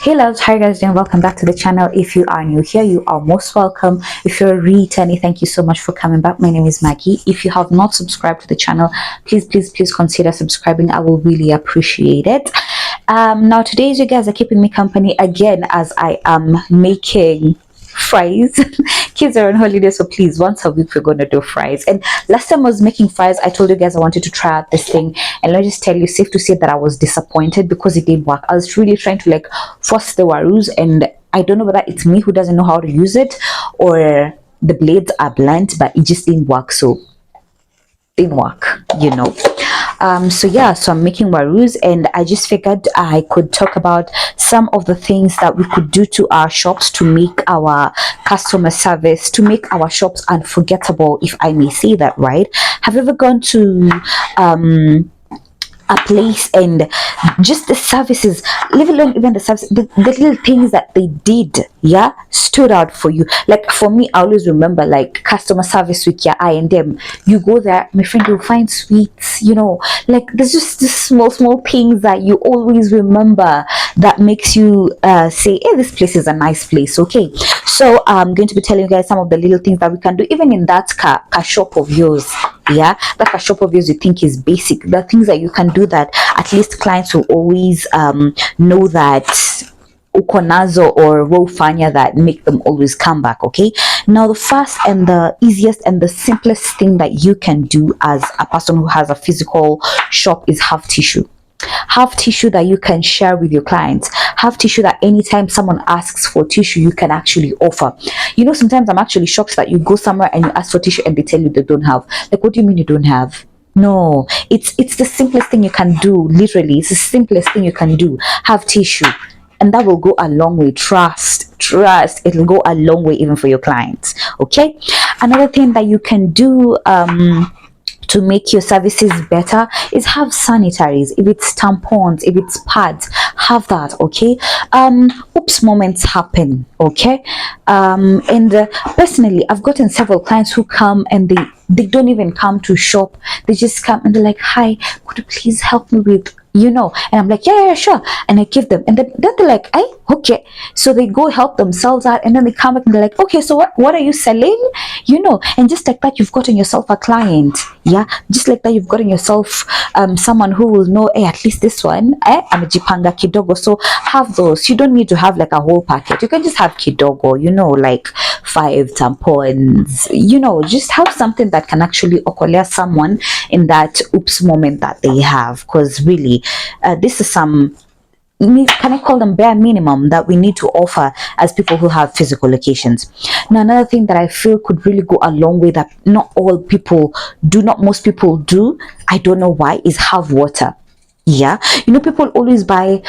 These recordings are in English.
Hey loves, hi guys, and welcome back to the channel. If you are new here, you are most welcome. If you're a returning, thank you so much for coming back. My name is Maggie. If you have not subscribed to the channel, please consider subscribing. I will really appreciate it. Now today you guys are keeping me company again as I am making fries. Kids are on holiday, so please, once a week we're gonna do fries. And last time I was making fries, I told you guys I wanted to try out this thing, and let me just tell you, safe to say that I was disappointed because it didn't work. I was really trying to like force the warus, and I don't know whether it's me who doesn't know how to use it or the blades are blunt, but it just didn't work. So didn't work, you know. So I'm making warus, and I just figured I could talk about some of the things that we could do to our shops to make our customer service, to make our shops unforgettable, if I may say that, right? Have you ever gone to a place and just the services, leave alone even the service, the little things that they did, yeah, stood out for you? Like for me, I always remember like customer service with your I&M. You go there, my friend, you'll find sweets, you know, like there's just the small things that you always remember that makes you say, hey, this place is a nice place. Okay, so I'm going to be telling you guys some of the little things that we can do even in that car shop of yours. Yeah, that a shop of yours you think is basic, the things that you can do that at least clients will always know that ukonazo or wofanya that make them always come back. Okay, now the first and the easiest and the simplest thing that you can do as a person who has a physical shop is have tissue. Have tissue that you can share with your clients. Have tissue that anytime someone asks for tissue, you can actually offer. You know, sometimes I'm actually shocked that you go somewhere and you ask for tissue and they tell you they don't have. Like, what do you mean you don't have? No, it's the simplest thing you can do. Literally, it's the simplest thing you can do. Have tissue, and that will go a long way. Trust, it'll go a long way even for your clients. Okay, another thing that you can do to make your services better is have sanitaries. If it's tampons, if it's pads, have that. Okay, oops moments happen. Okay, personally, I've gotten several clients who come and they don't even come to shop. They just come and they're like, hi, could you please help me with, you know? And I'm like, yeah, sure. And I give them, and then they're like, hey, okay. So they go help themselves out, and then they come back and they're like, okay, so what are you selling? You know, and just like that, you've gotten yourself a client. Yeah, just like that, you've gotten yourself someone who will know, hey, at least this one, amejipanga kidogo. So have those. You don't need to have like a whole packet. You can just have kidogo, you know, like 5 tampons, you know, just have something that can actually okolea someone in that oops moment that they have. Because really, this is some, can I call them bare minimum that we need to offer as people who have physical locations. Now, another thing that I feel could really go a long way that not all people do, not most people do, I don't know why, is have water. Yeah, you know, people always buy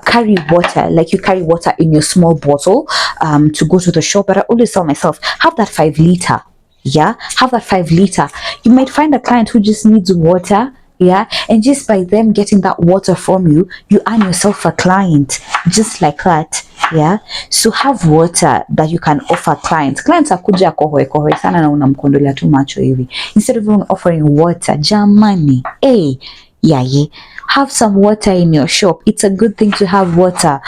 carry water, like you carry water in your small bottle to go to the shop, but I always tell myself, have that 5 liter. Yeah, have that 5 liter. You might find a client who just needs water. Yeah, and just by them getting that water from you, you earn yourself a client just like that. Yeah, so have water that you can offer clients. Clients akuja kohoe sana na unamkondolea tu macho hivi, instead of even offering water. Jamani, hey, yeah, have some water in your shop. It's a good thing to have water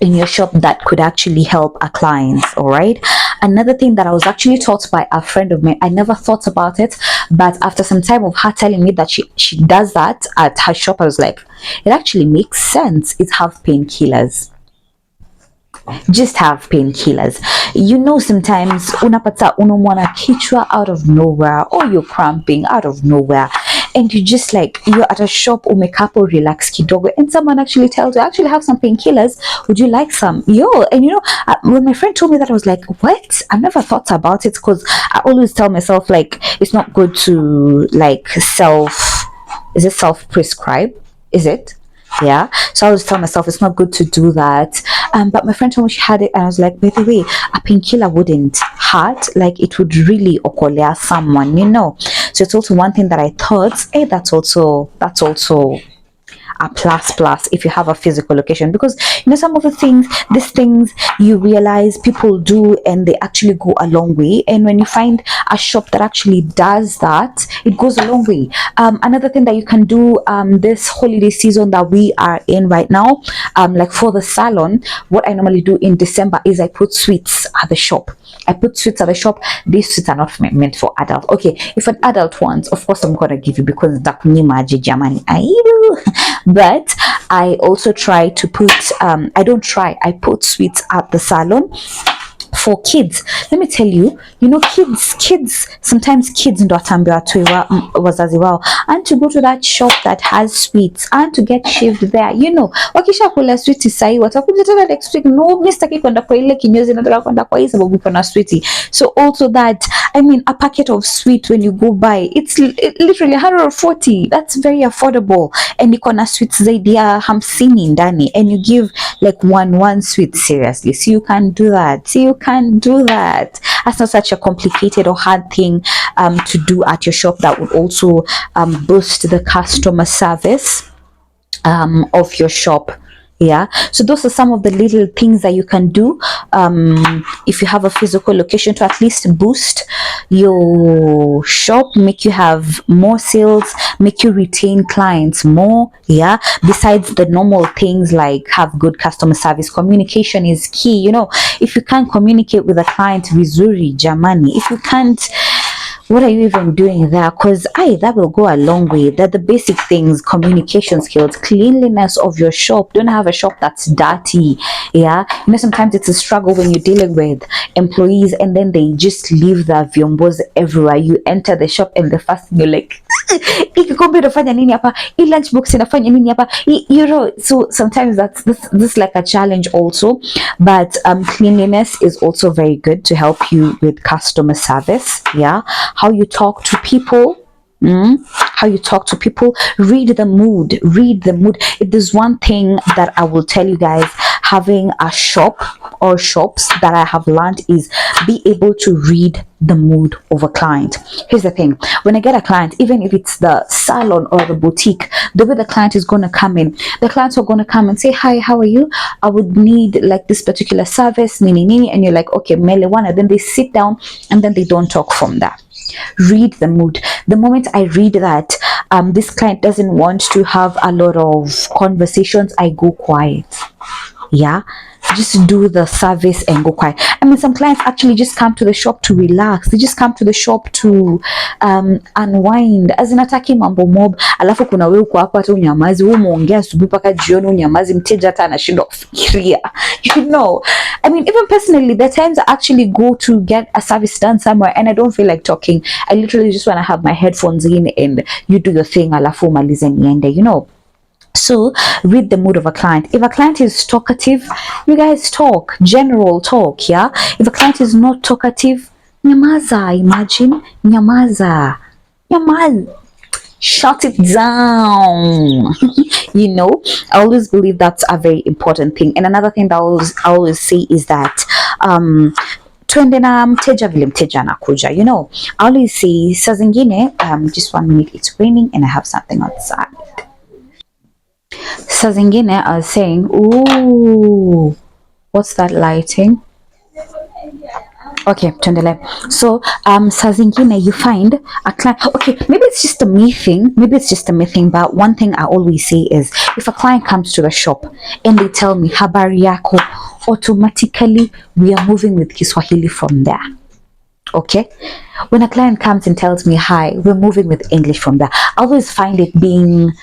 in your shop that could actually help our clients. All right, another thing that I was actually taught by a friend of mine, I never thought about it, but after some time of her telling me that she does that at her shop, I was like, it actually makes sense. It's have painkillers. Just have painkillers. You know, sometimes unapata unomwana kichwa out of nowhere, or you're cramping out of nowhere, and you just like, you're at a shop, umekapo relax kidogo, and someone actually tells you, I actually have some painkillers, would you like some? Yo, and you know, when my friend told me that, I was like, what? I've never thought about it, because I always tell myself like, it's not good to like self-prescribe, is it? Yeah, so I always tell myself it's not good to do that. But my friend told me she had it, and I was like, by the way, a painkiller wouldn't hurt, like it would really okolea someone, you know. So it's also one thing that I thought, hey, that's also a plus if you have a physical location, because you know some of the things, these things you realize people do and they actually go a long way, and when you find a shop that actually does that, it goes a long way. Another thing that you can do this holiday season that we are in right now, like for the salon, what I normally do in December is I put sweets at the shop. These sweets are not meant for adults. Okay, if an adult wants, of course I'm gonna give you, because maji jamani but I also try to put I put sweets at the salon for kids. Let me tell you, you know, kids sometimes kids ndo watambia wazazi wao and to go to that shop that has sweets and to get shaved there, you know, wakisha kula sweet sahi watakuja tena next week, no mistake kwenda kwa ile kinyozi, nataka kwenda kwa hii sababu iko na sweet. So also that, I mean, a packet of sweet when you go buy, it's literally 140. That's very affordable, and iko na sweets zaidi ya 50 ndani, and you give like one sweet. Seriously, so you can do that. That's not such a complicated or hard thing to do at your shop. That would also boost the customer service of your shop. Yeah, so those are some of the little things that you can do if you have a physical location to at least boost your shop, make you have more sales, make you retain clients more. Yeah, besides the normal things like have good customer service. Communication is key. You know, if you can't communicate with a client vizuri jamani, if you can't, what are you even doing there? Because that will go a long way. That the basic things, communication skills, cleanliness of your shop. Don't have a shop that's dirty. Yeah, you know, sometimes it's a struggle when you're dealing with employees and then they just leave their vyombos everywhere. You enter the shop and the first thing you're like, ikikombe inafanya nini hapa, hii lunchbox inafanya nini hapa, you know. So sometimes that's this like a challenge also, but cleanliness is also very good to help you with customer service. Yeah, how you talk to people. How you talk to people, read the mood. If there's one thing that I will tell you guys, having a shop or shops that I have learned is be able to read the mood of a client. Here's the thing, when I get a client, even if it's the salon or the boutique, the way the client is going to come in, the clients are going to come and say, hi, how are you? I would need like this particular service, nini, and you're like, okay, mele one, and then they sit down and then they don't talk from that. Read the mood. The moment I read that this client doesn't want to have a lot of conversations, I go quiet. Yeah, just do the service and go quiet. I mean, some clients actually just come to the shop to relax. They just come to the shop to unwind. As in ataki mambo mob, alafu kuna wewe uko hapa tu unyamazi, wewe umeongea asubuhi mpaka jioni unyamazi, mteja hata anashindwa kufikiria. You know, I mean, even personally, there are times I actually go to get a service done somewhere and I don't feel like talking. I literally just want to have my headphones in and you do your thing, alafu malize niende, you know. So read the mood of a client. If a client is talkative, you guys talk, general talk. Yeah, if a client is not talkative, nyamaza. Imagine, nyamaza, shut it down. You know, I always believe that's a very important thing. And another thing that I always say is that twende na mteja vile mteja anakuja. You know, I always say saa zingine, just 1 minute, it's raining and I have something outside. Saa zingine I was saying, ooh, what's that lighting? Okay, tuendele. So saa zingine you find a client, okay, maybe it's just a me thing, but one thing I always say is, if a client comes to the shop and they tell me habari yako, automatically we are moving with Kiswahili from there. Okay, when a client comes and tells me hi, we're moving with English from there. I always find it being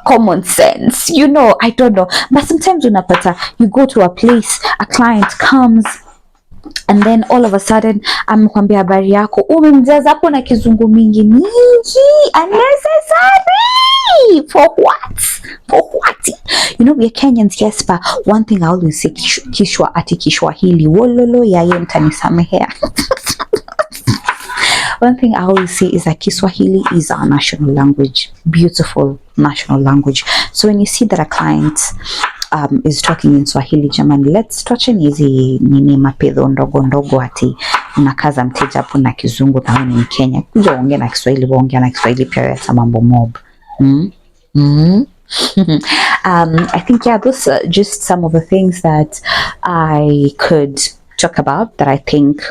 common sense, you know. I don't know, but sometimes unapata, you go to a place, a client comes and then all of a sudden amekwambia habari yako, umemjaza hapo na kizungu mingi unnecessary. For what? You know, we are Kenyans, yes, but one thing I always say, Kiswahili wololo yaye mtanisamehea. One thing I always say is that Kiswahili is our national language, beautiful national language. So when you see that a client is talking in Swahili, jamani, let's touch an easy nini mapedho ndogo ati unakaza mteja hapo na kizungu na wewe ni Mkenya. Kuja ongea na Kiswahili, ongea na Kiswahili pia ya mambo mob. I think, yeah, those are just some of the things that I could talk about that I think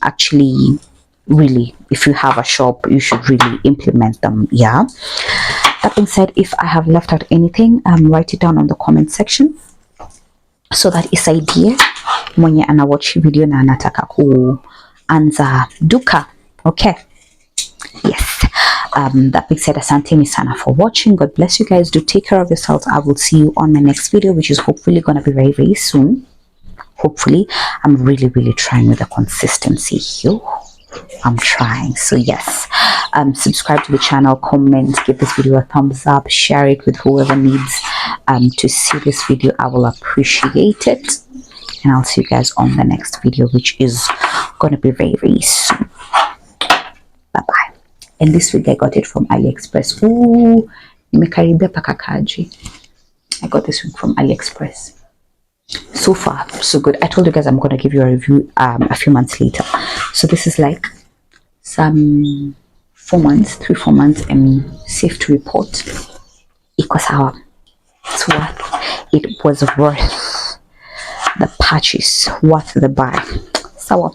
actually really, if you have a shop, you should really implement them. Yeah. That being said, if I have left out anything, write it down on the comment section so that isaidie mwenye anawatch video na anataka kuanza duka. Okay. Yes. That being said, asanteni sana for watching. God bless you guys. Do take care of yourselves. I will see you on my next video, which is hopefully going to be very, very soon. Hopefully. I'm really trying with the consistency here. I'm trying. So yes, subscribe to the channel, comment, give this video a thumbs up, share it with whoever needs to see this video. I will appreciate it, and I'll see you guys on the next video, which is going to be very, very soon. Bye bye. And this wig I got it from AliExpress. Ooh, nimekaribia paka kaji. I got this wig from AliExpress. So far so good. I told you guys I'm going to give you a review a few months later. So this is like some 3-4 months, and safe to report it was worth the purchase, worth the buy. Sawa.